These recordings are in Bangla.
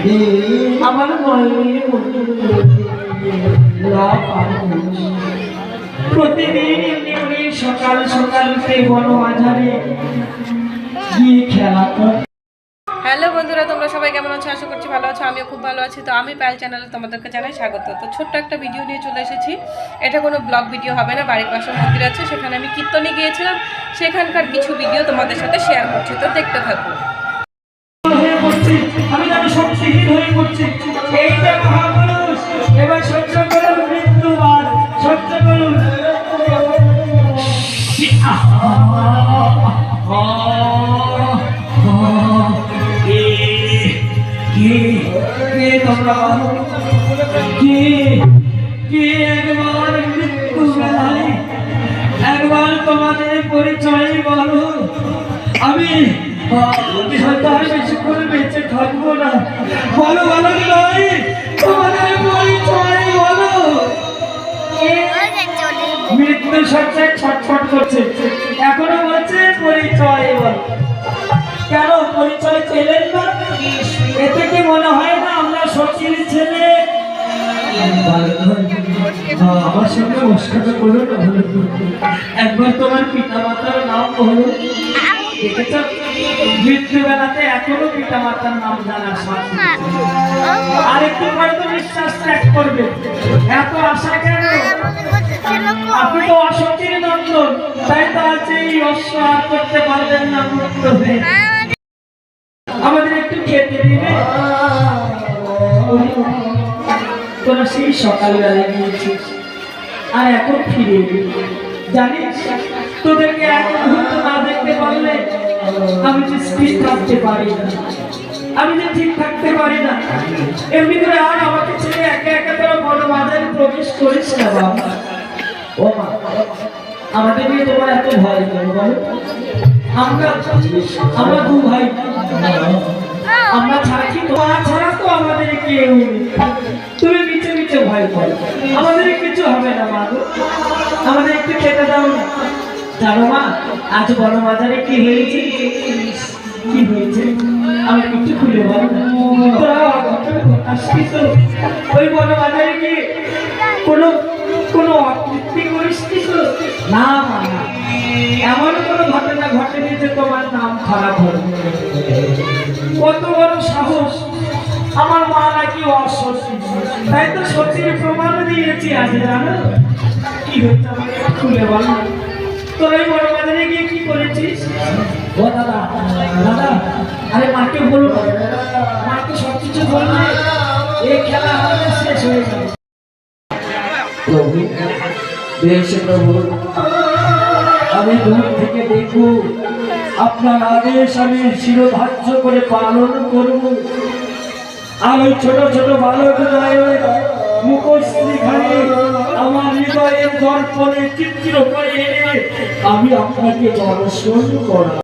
আমার প্রতিদিন এমনি সকাল সকাল বনবাজারে গিয়ে খেলা কর। হ্যালো বন্ধুরা, তোমরা সবাই কেমন আছো? আশা করছি ভালো আছো। আমিও খুব ভালো আছি। তো আমি পায়েল চ্যানেলে তোমাদেরকে জানাই স্বাগত। তো ছোট্ট একটা ভিডিও নিয়ে চলে এসেছি। এটা কোনো ব্লগ ভিডিও হবে না। বাড়ির পাশে মন্দির আছে, সেখানে আমি কীর্তনে গিয়েছিলাম, সেখানকার কিছু ভিডিও তোমাদের সাথে শেয়ার করছি। তো দেখতে থাকো। আমি জানি শক্তিহীন হয়ে পড়ছি। এইটা মহাপুরুষ, এবার সহ্য করুন মৃত্যুবার, সহ্য করুন। একবার তোমাদের পরিচয় বলো। আমি হয়তো আর বেশি করে বেঁচে থাকবো না। বলো বলো নয়, তোমাদের পরিচয় বলো। মৃত্যু সবচেয়ে ছটফট করছে, এখনো বলছে পরিচয় বল। কেন পরিচয় পেলেন না? এতে কি মনে হয় না আমরা সচির ছেলে? আমার সঙ্গে মস্কাটা করো না, একবার তোমার পিতা মাতার নাম বলো। দেখেছ, মৃত্যুবেলাতে এখনো পিতা মাতার নাম জানার সাথে আর একটু হয়তো বিশ্বাস ত্যাগ করবে। এত আশা কেন? আপনি তো অসচির নন্দন, তাই তো আছে এই অশ্ব আর করতে পারবেন না। আমাদের একটু খেতে দিবে। তোরা সেই সকালবেলা গিয়েছিস আর এখন ফিরে জানিস, তোদেরকে এক মুহূর্ত না দেখতে পারলে আমি যে স্থির থাকতে পারি না, আমি যে ঠিক থাকতে পারি না। এমনি করে আর আমাকে ছেড়ে একে একে তোরা বড় বাজারে প্রবেশ করিস না বাবা। ও মা, আমাদের নিয়ে তোমার এত ভয় কেন বলো? আমরা দু ভাই, আমরা ছাড়া কি তোমার ছাড়া তো আমাদের কেউ নেই। তুমি নিচে নিচে ভয় করো, আমাদের কিছু হবে না মা। আমাদের একটু খেতে দাও না। জানো মা, আজ বড় বাজারে কি হয়েছে? কি হয়েছে আমি একটু খুলে বল। ওই বড় বাজারে কি কোনো অকৃত্রিম করিস না? এমন কোনো ঘটনা ঘটেনি যে তোমার নাম খারাপ হবে। কত বড় সাহস! আমার মা নাকি অসচি, তাই তো সচির প্রমাণ দিয়েছি আজ। জানো কি হচ্ছে আমাকে খুলে বল। তোর এই বড় বাজারে গিয়ে কি করেছিস? ও দাদা, দাদা, আরে মাকে বলো, মাকে সবকিছু বললে এই খেলা আমাদের শেষ হয়ে যাবে। প্রভু, বেশ প্রভু, আমি দূর থেকে দেখব, আপনার আদেশ আমি শিরোধার্য করে পালন করব। আর ওই ছোট ছোট বালক মুখশ্রীখানি আমার হৃদয়ের দর্পণে চিত্র করে এনে আমি আপনাকে দর্শন করা।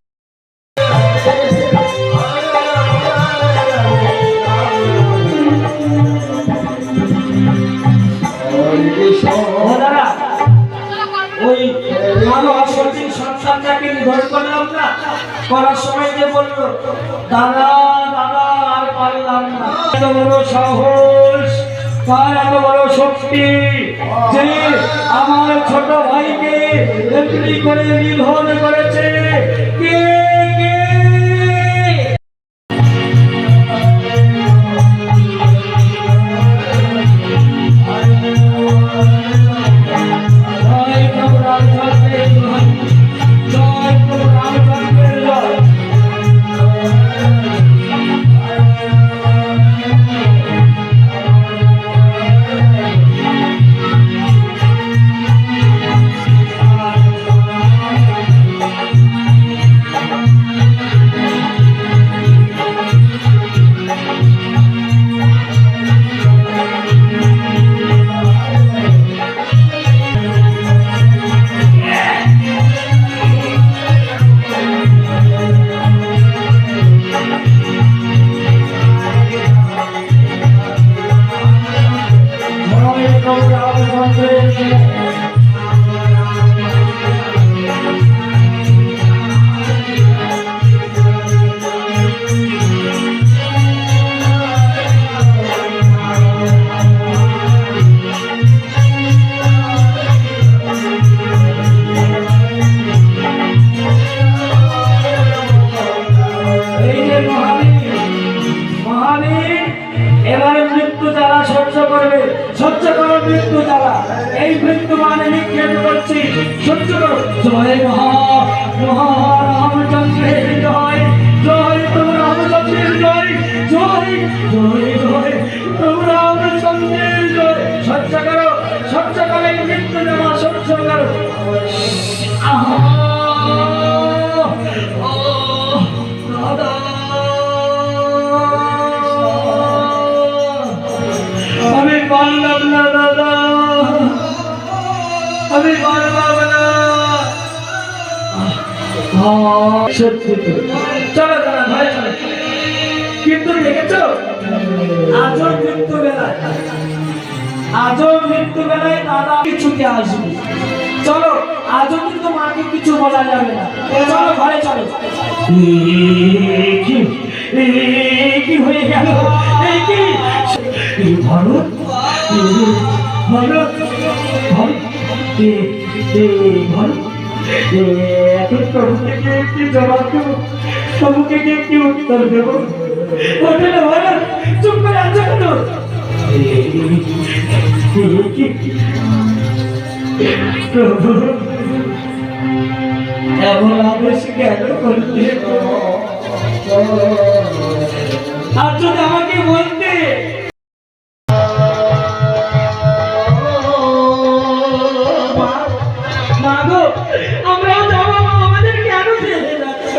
ওই ভালো অসচিন সন্তানটাকে নিধন করলাম না, করার সময় যে বললো দাদা দাদা আর পারলাম না। এত বড় সাহস, তার এত বড় শক্তি যে আমার ছোট ভাইকে এমনি করে নিধন করেছে। কে কে? মৃত্যু জ্বালা এই মৃত্যু মানে নিক্ষেপ করছি সহ্য করো জয় মহা রামচন্দ্রের জয় জয় তোমরা রামচন্দ্রের জয় জয় জয় জয় তোমরা রামচন্দ্রের জয় সহ্য করো এই মৃত্যু জ্বালা সহ্য করো আহা ও দাদা আমি পারলাম না দাদা আমি পারলাম না সত্যি তো চলো দাদা ঘরে চলো কিন্তু দেখেছো আজও মৃত্যু বেলায় দাদা কিছুতে আসবে চলো আজও কিন্তু মাকে কিছু বলা যাবে না চলো ঘরে চলো কি হয়ে গেল কি ভারত ভারত ভারত এখন প্রভুকে কি জবাব দেবো প্রভুকে কি উত্তর দেবো ওঠে না ভারত চুপ করে আছো কেন প্রভু এমন আদেশ কেন করতে আর যদি আমাকে বলতে মা গো আমরাও যাবো আমাদের কেন ফেলে যাচ্ছ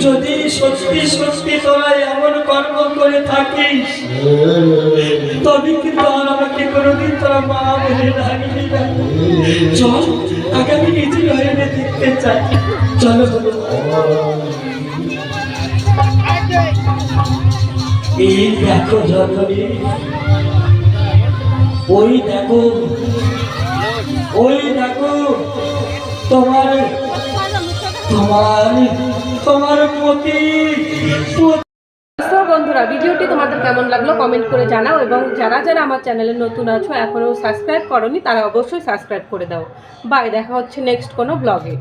যদি সত্যি সত্যি তোরা এমন কর্ম করে থাকিস তবে কিন্তু আর আমাকে কোনোদিন তোরা মা বলে ডাকবি না চল আগে আমি নিজে ঘরে দেখতে চাই চলো এই দেখো জননী ওই দেখো তোমার প্রতি তো বন্ধুরা ভিডিওটি তোমাদের কেমন লাগলো কমেন্ট করে জানাও এবং যারা যারা আমার চ্যানেলে নতুন আছো এখনও সাবস্ক্রাইব করোনি তারা অবশ্যই সাবস্ক্রাইব করে দাও বাই দেখা হচ্ছে নেক্সট কোনো ব্লগে।